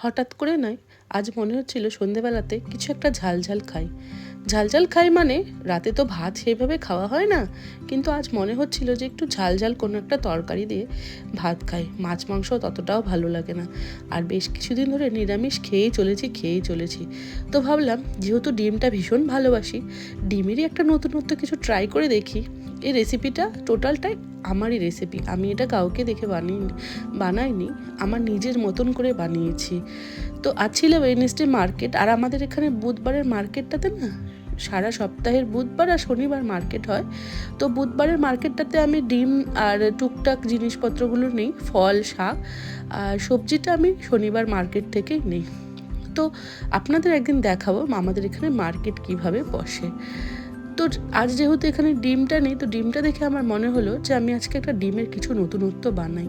হঠাৎ করে নয়, আজ মনে হচ্ছিল সন্ধেবেলাতে কিছু একটা ঝাল ঝাল খাই মানে রাতে তো ভাত সেইভাবে খাওয়া হয় না, কিন্তু আজ মনে হচ্ছিল যে একটু ঝাল কোনো একটা তরকারি দিয়ে ভাত খাই। মাছ মাংস ততটাও ভালো লাগে না, আর বেশ কিছুদিন ধরে নিরামিষ খেয়েই চলেছি। তো ভাবলাম যেহেতু ডিমটা ভীষণ ভালোবাসি, ডিমেরই একটা নতুনত্ব কিছু ট্রাই করে দেখি। এই রেসিপিটা টোটালটাই আমারই রেসিপি, আমি এটা কাউকে দেখে বানাইনি, আমার নিজের মতন করে বানিয়েছি। তো আজ ছিল ওয়েডনেসডে মার্কেট, আর আমাদের এখানে বুধবারের মার্কেটটাতে না সারা সপ্তাহের বুধবার আর শনিবার মার্কেট হয়। তো বুধবারের মার্কেটটাতে আমি ডিম আর টুকটাক জিনিসপত্রগুলো নেই, ফল শাক আর সবজিটা আমি শনিবার মার্কেট থেকেই নেই। তো আপনাদের একদিন দেখাবো আমাদের এখানে মার্কেট কিভাবে বসে। তো আজ যেহেতু এখানে ডিমটা নেই, তো ডিমটা দেখে আমার মনে হলো যে আমি আজকে একটা ডিমের কিছু নতুনত্ব বানাই।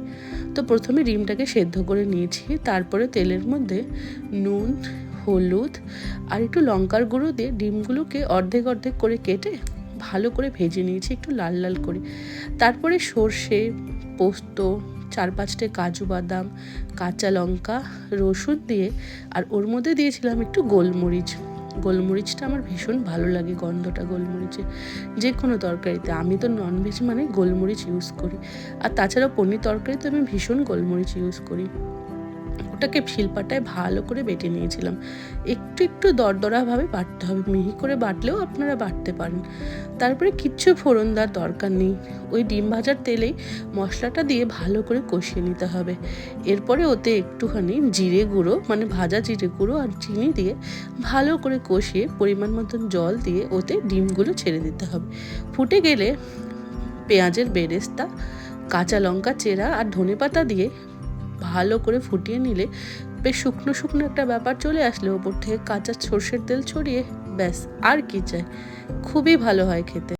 তো প্রথমে ডিমটাকে সেদ্ধ করে নিয়েছি, তারপরে তেলের মধ্যে নুন, হলুদ আর একটু লঙ্কার গুঁড়ো দিয়ে ডিমগুলোকে অর্ধেক করে কেটে ভালো করে ভেজে নিয়েছি একটু লাল করে। তারপরে সর্ষে, পোস্ত, 4-5টে কাজু বাদাম, কাঁচা লঙ্কা, রসুন দিয়ে, আর ওর মধ্যে দিয়েছিলাম একটু গোলমরিচটা আমার ভীষণ ভালো লাগে, গন্ধটা গোলমরিচে যে কোনো তরকারিতে। আমি তো ননভেজ মানে গোলমরিচ ইউজ করি, আর তাছাড়া পনির তরকারিতে আমি ভীষণ গোলমরিচ ইউজ করি। ওটাকে শিলপাটায় ভালো করে বেটে নিয়েছিলাম, একটু দরদরাভাবে বাটতে হবে, মিহি করে বাটলেও আপনারা বাটতে পারেন। তারপরে কিচ্ছু ফোড়ন দেওয়ার দরকার নেই, ওই ডিম ভাজার তেলেই মশলাটা দিয়ে ভালো করে কষিয়ে নিতে হবে। এরপরে ওতে একটুখানি জিরে গুঁড়ো মানে ভাজা জিরে গুঁড়ো আর চিনি দিয়ে ভালো করে কষিয়ে পরিমাণ মতন জল দিয়ে ওতে ডিমগুলো ছেড়ে দিতে হবে। ফুটে গেলে পেঁয়াজের বেরেস্তা, কাঁচা লঙ্কা চেরা আর ধনেপাতা দিয়ে ভালো করে ফুটিয়ে নিলে বেশ শুকনো একটা ব্যাপার চলে আসলে ওপর থেকে কাঁচা সর্ষের তেল ছড়িয়ে ব্যাস, আর কি চাই, খুবই ভালো হয় খেতে।